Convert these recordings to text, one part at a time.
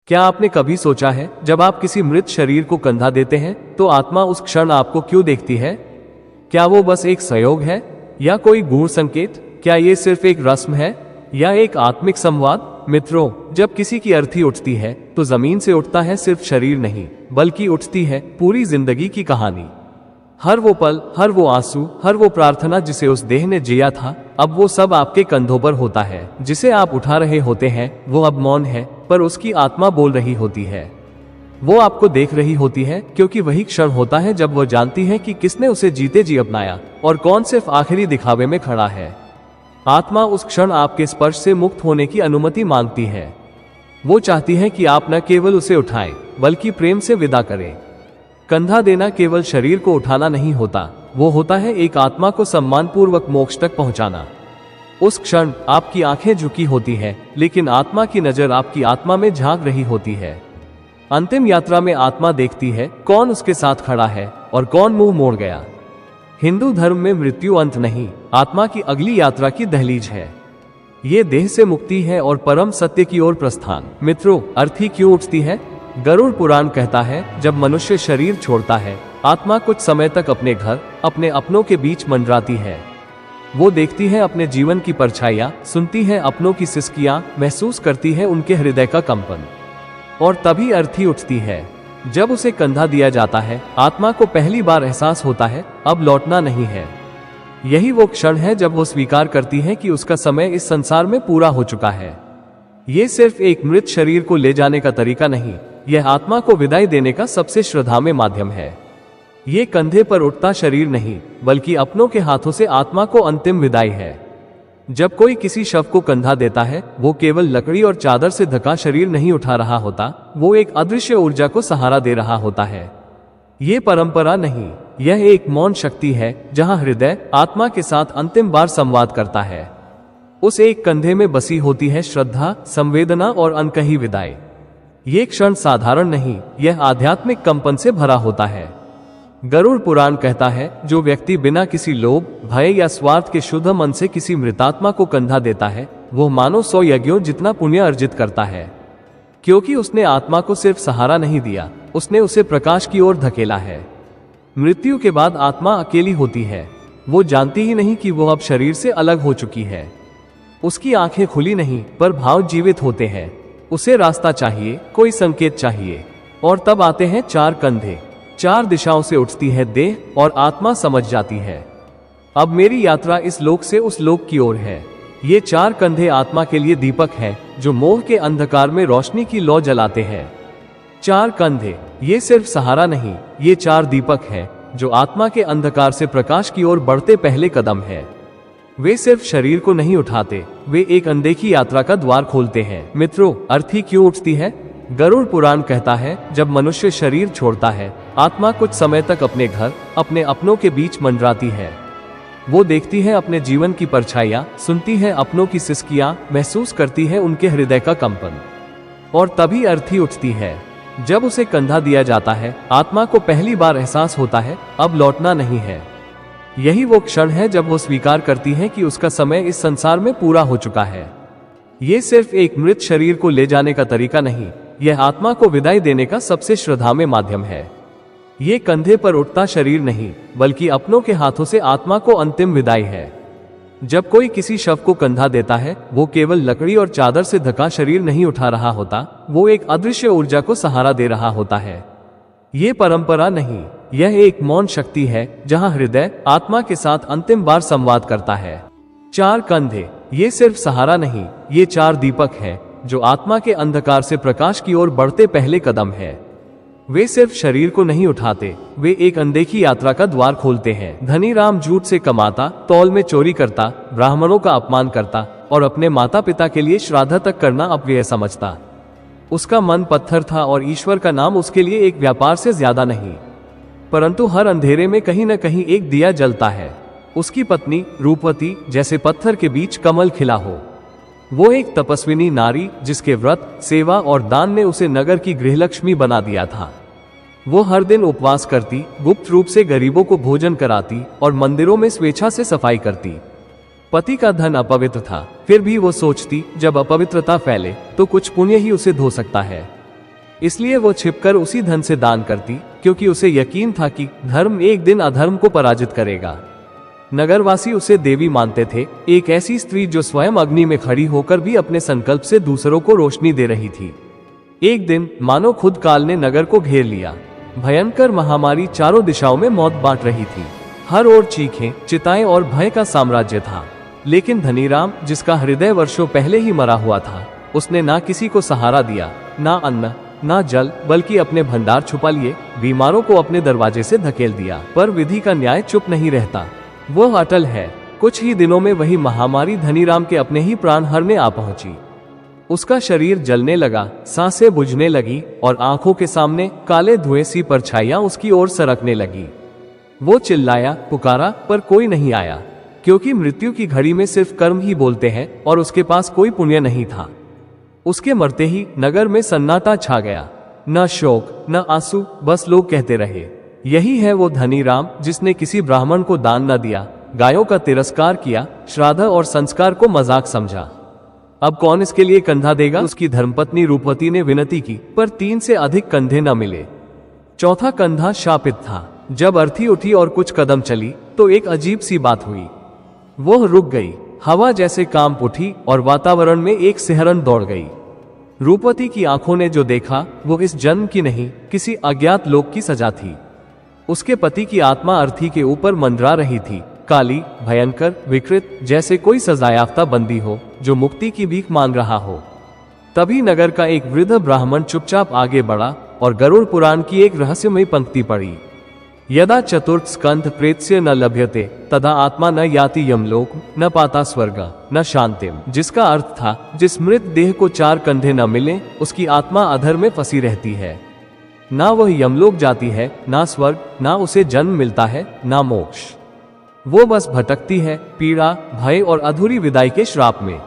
क्या आपने कभी सोचा है, जब आप किसी मृत शरीर को कंधा देते हैं तो आत्मा उस क्षण आपको क्यों देखती है? क्या वो बस एक संयोग है या कोई गूढ़ संकेत? क्या ये सिर्फ एक रस्म है या एक आत्मिक संवाद? मित्रों, जब किसी की अर्थी उठती है तो जमीन से उठता है सिर्फ शरीर नहीं, बल्कि उठती है पूरी जिंदगी की कहानी। हर वो पल, हर वो आंसू, हर वो प्रार्थना जिसे उस देह ने जिया था, अब वो सब आपके कंधों पर होता है। जिसे आप उठा रहे होते हैं वो अब मौन है, पर उसकी आत्मा बोल रही होती है। वो आपको देख रही होती है, क्योंकि वही क्षण होता है जब वो जानती है कि किसने उसे जीते जी अपनाया और कौन सिर्फ आखिरी दिखावे में खड़ा है। आत्मा उस क्षण आपके स्पर्श से मुक्त होने की अनुमति मांगती है। वो चाहती है कि आप न केवल उसे उठाएं, बल्कि प्रेम से विदा करें। कंधा देना केवल शरीर को उठाना नहीं होता, वो होता है एक आत्मा को सम्मानपूर्वक मोक्ष तक पहुंचाना। उस क्षण आपकी आंखें झुकी होती हैं, लेकिन आत्मा की नजर आपकी आत्मा में झांक रही होती है। अंतिम यात्रा में आत्मा देखती है कौन उसके साथ खड़ा है और कौन मुंह मोड़ गया। हिंदू धर्म में मृत्यु अंत नहीं, आत्मा की अगली यात्रा की दहलीज है। ये देह से मुक्ति है और परम सत्य की ओर प्रस्थान। मित्रों, अर्थी क्यों उठती है? गरुड़ पुराण कहता है, जब मनुष्य शरीर छोड़ता है, आत्मा कुछ समय तक अपने घर, अपने अपनों के बीच मंडराती है। वो देखती है अपने जीवन की परछाइयां, सुनती है अपनों की सिसकियां, महसूस करती है उनके हृदय का कंपन। और तभी अर्थी उठती है। जब उसे कंधा दिया जाता है, आत्मा को पहली बार एहसास होता है अब लौटना नहीं है। यही वो क्षण है जब वो स्वीकार करती है कि उसका समय इस संसार में पूरा हो चुका है। ये सिर्फ एक मृत शरीर को ले जाने का तरीका नहीं, यह आत्मा को विदाई देने का सबसे श्रद्धामय माध्यम है। ये कंधे पर उठता शरीर नहीं, बल्कि अपनों के हाथों से आत्मा को अंतिम विदाई है। जब कोई किसी शव को कंधा देता है, वो केवल लकड़ी और चादर से ढका शरीर नहीं उठा रहा होता, वो एक अदृश्य ऊर्जा को सहारा दे रहा होता है। ये परंपरा नहीं, यह एक मौन शक्ति है जहां हृदय आत्मा के साथ अंतिम बार संवाद करता है। उस एक कंधे में बसी होती है श्रद्धा, संवेदना और अनकही विदाई। ये क्षण साधारण नहीं, यह आध्यात्मिक कंपन से भरा होता है। गरुड़ पुराण कहता है, जो व्यक्ति बिना किसी लोभ, भय या स्वार्थ के शुद्ध मन से किसी मृतात्मा को कंधा देता है, वो मानो 100 यज्ञों जितना पुण्य अर्जित करता है। क्योंकि उसने आत्मा को सिर्फ सहारा नहीं दिया, उसने उसे प्रकाश की ओर धकेला है। मृत्यु के बाद आत्मा अकेली होती है। वो जानती ही नहीं कि वो अब शरीर से अलग हो चुकी है। उसकी आंखें खुली नहीं, पर भाव जीवित होते हैं। उसे रास्ता चाहिए, कोई संकेत चाहिए। और तब आते हैं 4 कंधे। 4 दिशाओं से उठती है देह और आत्मा समझ जाती है, अब मेरी यात्रा इस लोक से उस लोक की ओर है। ये 4 कंधे आत्मा के लिए दीपक हैं, जो मोह के अंधकार में रोशनी की लौ जलाते हैं। 4 कंधे, ये सिर्फ सहारा नहीं, ये 4 दीपक हैं, जो आत्मा के अंधकार से प्रकाश की ओर बढ़ते पहले कदम है। वे सिर्फ शरीर को नहीं उठाते, वे एक अनदेखी यात्रा का द्वार खोलते हैं। मित्रों, अर्थी क्यों उठती है? गरुड़ पुराण कहता है, जब मनुष्य शरीर छोड़ता है, आत्मा कुछ समय तक अपने घर, अपने अपनों के बीच मंडराती है। वो देखती है अपने जीवन की परछाइयां, सुनती है अपनों की सिसकियां, महसूस करती है उनके हृदय का कंपन। और तभी अर्थी उठती है। जब उसे कंधा दिया जाता है, आत्मा को पहली बार एहसास होता है अब लौटना नहीं है। यही वो क्षण है जब वो स्वीकार करती है कि उसका समय इस संसार में पूरा हो चुका है। ये सिर्फ एक मृत शरीर को ले जाने का तरीका नहीं, यह आत्मा को विदाई देने का सबसे श्रद्धामय माध्यम है। ये कंधे पर उठता शरीर नहीं, बल्कि अपनों के हाथों से आत्मा को अंतिम विदाई है। जब कोई किसी शव को कंधा देता है, वो केवल लकड़ी और चादर से ढका शरीर नहीं उठा रहा होता, वो एक अदृश्य ऊर्जा को सहारा दे रहा होता है। ये परंपरा नहीं, यह एक मौन शक्ति है जहां हृदय आत्मा के साथ अंतिम बार संवाद करता है। 4 कंधे, ये सिर्फ सहारा नहीं, ये 4 दीपक हैं, जो आत्मा के अंधकार से प्रकाश की ओर बढ़ते पहले कदम है। वे सिर्फ शरीर को नहीं उठाते, वे एक अनदेखी यात्रा का द्वार खोलते हैं। धनी राम झूठ से कमाता, तौल में चोरी करता, ब्राह्मणों का अपमान करता और अपने माता पिता के लिए श्राद्ध तक करना अपव्यय समझता। उसका मन पत्थर था और ईश्वर का नाम उसके लिए एक व्यापार से ज्यादा नहीं। परंतु हर अंधेरे में कहीं न कहीं एक दिया जलता है। उसकी पत्नी रूपवती, जैसे पत्थर के बीच कमल खिला हो। वो एक तपस्विनी नारी, जिसके व्रत, सेवा और दान ने उसे नगर की गृहलक्ष्मी बना दिया था। वो हर दिन उपवास करती, गुप्त रूप से गरीबों को भोजन कराती और मंदिरों में स्वेच्छा से सफाई करती। पति का धन अपवित्र था, फिर भी वो सोचती, जब अपवित्रता फैले तो कुछ पुण्य ही उसे धो सकता है। इसलिए वो छिपकर उसी धन से दान करती, क्योंकि उसे यकीन था कि धर्म एक दिन अधर्म को पराजित करेगा। नगरवासी उसे देवी मानते थे, एक ऐसी स्त्री जो स्वयं अग्नि में खड़ी होकर भी अपने संकल्प से दूसरों को रोशनी दे रही थी। एक दिन मानो खुद काल ने नगर को घेर लिया। भयंकर महामारी चारों दिशाओं में मौत बांट रही थी। हर ओर चीखें, चिताएं और भय का साम्राज्य था। लेकिन धनीराम, जिसका हृदय वर्षों पहले ही मरा हुआ था, उसने ना किसी को सहारा दिया, ना अन्न ना जल, बल्कि अपने भंडार छुपा लिए, बीमारों को अपने दरवाजे से धकेल दिया। पर विधि का न्याय चुप नहीं रहता, वो अटल है। कुछ ही दिनों में वही महामारी धनीराम के अपने ही प्राण हरने आ पहुंची। उसका शरीर जलने लगा, सांसें बुझने लगी और आंखों के सामने काले धुएं सी परछाइयां उसकी ओर सरकने लगी। वो चिल्लाया, पुकारा, पर कोई नहीं आया, क्योंकि मृत्यु की घड़ी में सिर्फ कर्म ही बोलते हैं और उसके पास कोई पुण्य नहीं था। उसके मरते ही नगर में सन्नाटा छा गया। न शोक न आंसू, बस लोग कहते रहे, यही है वो धनीराम जिसने किसी ब्राह्मण को दान न दिया, गायों का तिरस्कार किया, श्राद्ध और संस्कार को मजाक समझा। अब कौन इसके लिए कंधा देगा? उसकी धर्मपत्नी रूपवती ने विनती की, पर 3 से अधिक कंधे न मिले। चौथा कंधा शापित था। जब अर्थी उठी और कुछ कदम चली तो एक अजीब सी बात हुई। वो रुक गई, हवा जैसे कांप उठी और वातावरण में एक सिहरन दौड़ गई। रूपवती की आंखों ने जो देखा वो इस जन्म की नहीं, किसी अज्ञात लोक की सजा थी। उसके पति की आत्मा अर्थी के ऊपर मंडरा रही थी, काली, भयंकर, विकृत, जैसे कोई सजायाफ्ता बंदी हो जो मुक्ति की भीख मांग रहा हो। तभी नगर का एक वृद्ध ब्राह्मण चुपचाप आगे बढ़ा और गरुड़ पुराण की एक रहस्यमयी पंक्ति पढ़ी। यदा चतुर्थ स्कंध प्रेत्य न लभ्यते तदा आत्मा न याति यमलोक न पाता स्वर्ग न शांतिम, जिसका अर्थ था, जिस मृत देह को 4 कंधे न मिले उसकी आत्मा अधर में फंसी रहती है। ना वह यमलोक जाती है, ना स्वर्ग, ना उसे जन्म मिलता है, ना मोक्ष। वो बस भटकती है, पीड़ा, भय और अधूरी विदाई के श्राप में।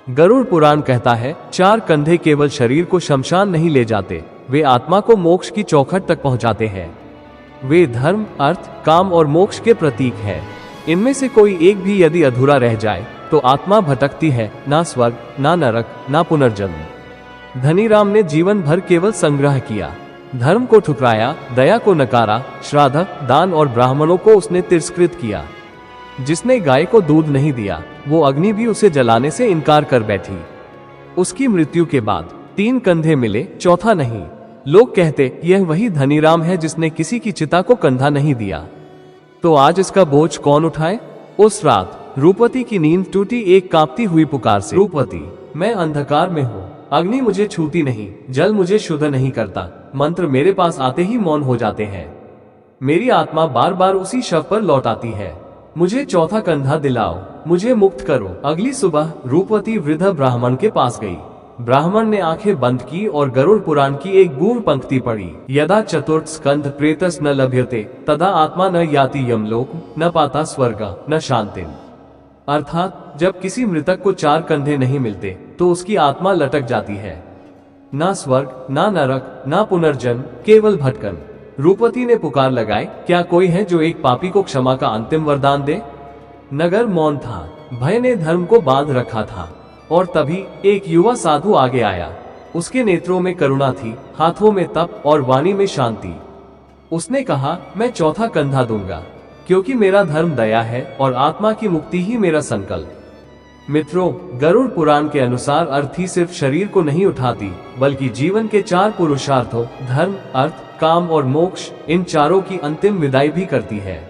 गरुड़ पुराण कहता है, 4 कंधे केवल शरीर को शमशान नहीं ले जाते, वे आत्मा को मोक्ष की चौखट तक पहुंचाते हैं। वे धर्म, अर्थ, काम और मोक्ष के प्रतीक हैं। इनमें से कोई एक भी यदि अधूरा रह जाए तो आत्मा भटकती है, ना स्वर्ग, ना नरक, ना पुनर्जन्म। धनीराम ने जीवन भर केवल संग्रह किया, धर्म को ठुकराया, दया को नकारा, श्राद्ध, दान और ब्राह्मणों को उसने तिरस्कृत किया। जिसने गाय को दूध नहीं दिया, वो अग्नि भी उसे जलाने से इनकार कर बैठी। उसकी मृत्यु के बाद 3 कंधे मिले, चौथा नहीं। लोग कहते, यह वही धनीराम है जिसने किसी की चिता को कंधा नहीं दिया। तो आज इसका बोझ कौन उठाए? उस रात रूपवती की नींद टूटी एक कांपती हुई पुकार से। रूपवती, मैं अंधकार में हूँ, अग्नि मुझे छूती नहीं, जल मुझे शुद्ध नहीं करता, मंत्र मेरे पास आते ही मौन हो जाते हैं। मेरी आत्मा बार बार उसी शव पर लौट आती है। मुझे चौथा कंधा दिलाओ, मुझे मुक्त करो। अगली सुबह रूपवती वृद्ध ब्राह्मण के पास गई। ब्राह्मण ने आंखें बंद की और गरुड़ पुराण की एक गूढ़ पंक्ति पढ़ी। यदा चतुर्थ स्कंध प्रेतस न लभ्यते तदा आत्मा न याति यमलोक न पाता स्वर्ग न शांतिम। अर्थात जब किसी मृतक को 4 कंधे नहीं मिलते तो उसकी आत्मा लटक जाती है। ना स्वर्ग, ना नरक, ना पुनर्जन्म, केवल भटकन। रूपवती ने पुकार लगाई, क्या कोई है जो एक पापी को क्षमा का अंतिम वरदान दे? नगर मौन था, भय ने धर्म को बांध रखा था। और तभी एक युवा साधु आगे आया। उसके नेत्रों में करुणा थी, हाथों में तप और वाणी में शांति। उसने कहा, मैं चौथा कंधा दूंगा, क्योंकि मेरा धर्म दया है और आत्मा की मुक्ति ही मेरा संकल्प। मित्रों, गरुड़ पुराण के अनुसार अर्थी सिर्फ शरीर को नहीं उठाती, बल्कि जीवन के 4 पुरुषार्थों धर्म, अर्थ, काम और मोक्ष, इन चारों की अंतिम विदाई भी करती है।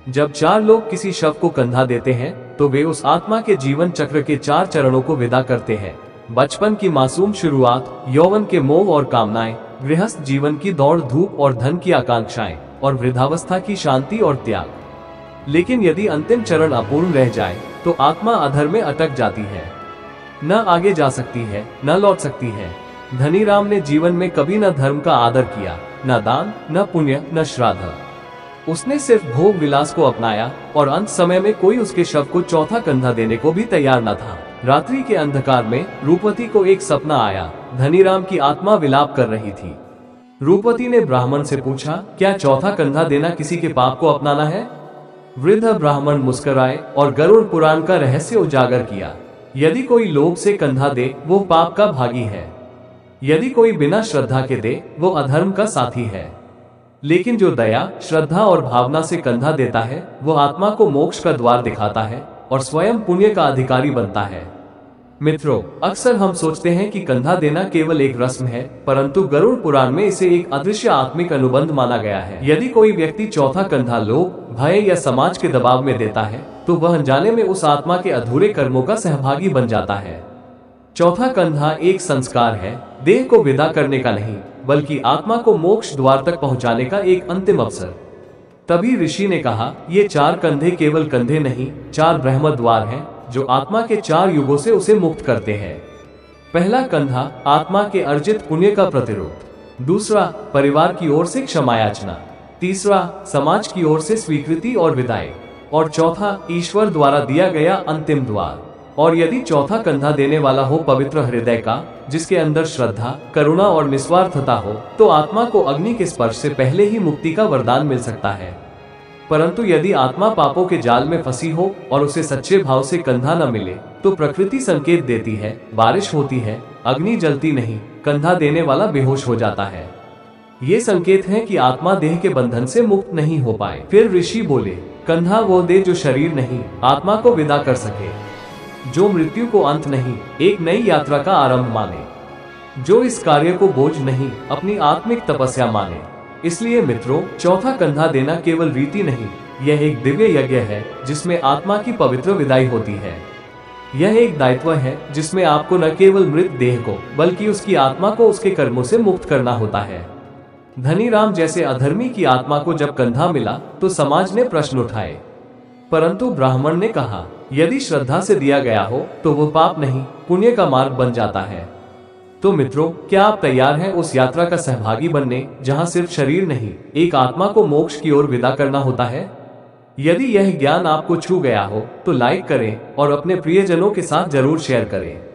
जब 4 लोग किसी शव को कंधा देते हैं तो वे उस आत्मा के जीवन चक्र के 4 चरणों को विदा करते हैं। बचपन की मासूम शुरुआत, यौवन के मोह और कामनाएं, गृहस्थ जीवन की दौड़ धूप और धन की आकांक्षाएं, और वृद्धावस्था की शांति और त्याग। लेकिन यदि अंतिम चरण अपूर्ण रह जाए तो आत्मा अधर में अटक जाती है, न आगे जा सकती है, न लौट सकती है। धनीराम ने जीवन में कभी न धर्म का आदर किया, न दान, न पुण्य, न श्राद्ध। उसने सिर्फ भोग विलास को अपनाया और अंत समय में कोई उसके शव को चौथा कंधा देने को भी तैयार न था। रात्रि के अंधकार में रूपवती को एक सपना आया। धनीराम की आत्मा विलाप कर रही थी। रूपवती ने ब्राह्मण से पूछा, क्या चौथा कंधा देना किसी के पाप को अपनाना है? वृद्ध ब्राह्मण मुस्कुराए और गरुड़ पुराण का रहस्य उजागर किया। यदि कोई लोभ से कंधा दे, वो पाप का भागी है। यदि कोई बिना श्रद्धा के दे वो अधर्म का साथी है, लेकिन जो दया, श्रद्धा और भावना से कंधा देता है वो आत्मा को मोक्ष का द्वार दिखाता है और स्वयं पुण्य का अधिकारी बनता है। मित्रों, अक्सर हम सोचते हैं कि कंधा देना केवल एक रस्म है, परंतु गरुड़ पुराण में इसे एक अदृश्य आत्मिक अनुबंध माना गया है। यदि कोई व्यक्ति चौथा कंधा लोभ, भय या समाज के दबाव में देता है तो वह अनजाने में उस आत्मा के अधूरे कर्मों का सहभागी बन जाता है। चौथा कंधा एक संस्कार है, देह को विदा करने का नहीं, बल्कि आत्मा को मोक्ष द्वार तक पहुंचाने का एक अंतिम अवसर। तभी ऋषि ने कहा, ये 4 कंधे केवल कंधे नहीं, 4 ब्रह्म द्वार हैं जो आत्मा के 4 युगों से उसे मुक्त करते हैं। पहला कंधा आत्मा के अर्जित पुण्य का प्रतिरोध, दूसरा परिवार की ओर से क्षमा याचना, तीसरा समाज की ओर से स्वीकृति और विदाई, और चौथा ईश्वर द्वारा दिया गया अंतिम द्वार। और यदि चौथा कंधा देने वाला हो पवित्र हृदय का, जिसके अंदर श्रद्धा, करुणा और निस्वार्थता हो, तो आत्मा को अग्नि के स्पर्श से पहले ही मुक्ति का वरदान मिल सकता है। परंतु यदि आत्मा पापों के जाल में फंसी हो और उसे सच्चे भाव से कंधा न मिले, तो प्रकृति संकेत देती है, बारिश होती है, अग्नि जलती नहीं, कंधा देने वाला बेहोश हो जाता है। ये संकेत है कि आत्मा देह के बंधन से मुक्त नहीं हो पाए। फिर ऋषि बोले, कंधा वो दे जो शरीर नहीं, आत्मा को विदा कर सके, जो मृत्यु को अंत नहीं, एक नई यात्रा का आरंभ माने, जो इस कार्य को बोझ नहीं, अपनी आत्मिक तपस्या माने। इसलिए मित्रों, चौथा कंधा देना केवल रीति नहीं, यह एक दिव्य यज्ञ है जिसमें आत्मा की पवित्र विदाई होती है। यह एक दायित्व है जिसमें आपको न केवल मृत देह को, बल्कि उसकी आत्मा को उसके कर्मों से मुक्त करना होता है। धनीराम जैसे अधर्मी की आत्मा को जब कंधा मिला तो समाज ने प्रश्न उठाए, परंतु ब्राह्मण ने कहा, यदि श्रद्धा से दिया गया हो तो वो पाप नहीं, पुण्य का मार्ग बन जाता है। तो मित्रों, क्या आप तैयार हैं उस यात्रा का सहभागी बनने जहां सिर्फ शरीर नहीं, एक आत्मा को मोक्ष की ओर विदा करना होता है? यदि यह ज्ञान आपको छू गया हो तो लाइक करें और अपने प्रियजनों के साथ जरूर शेयर करें।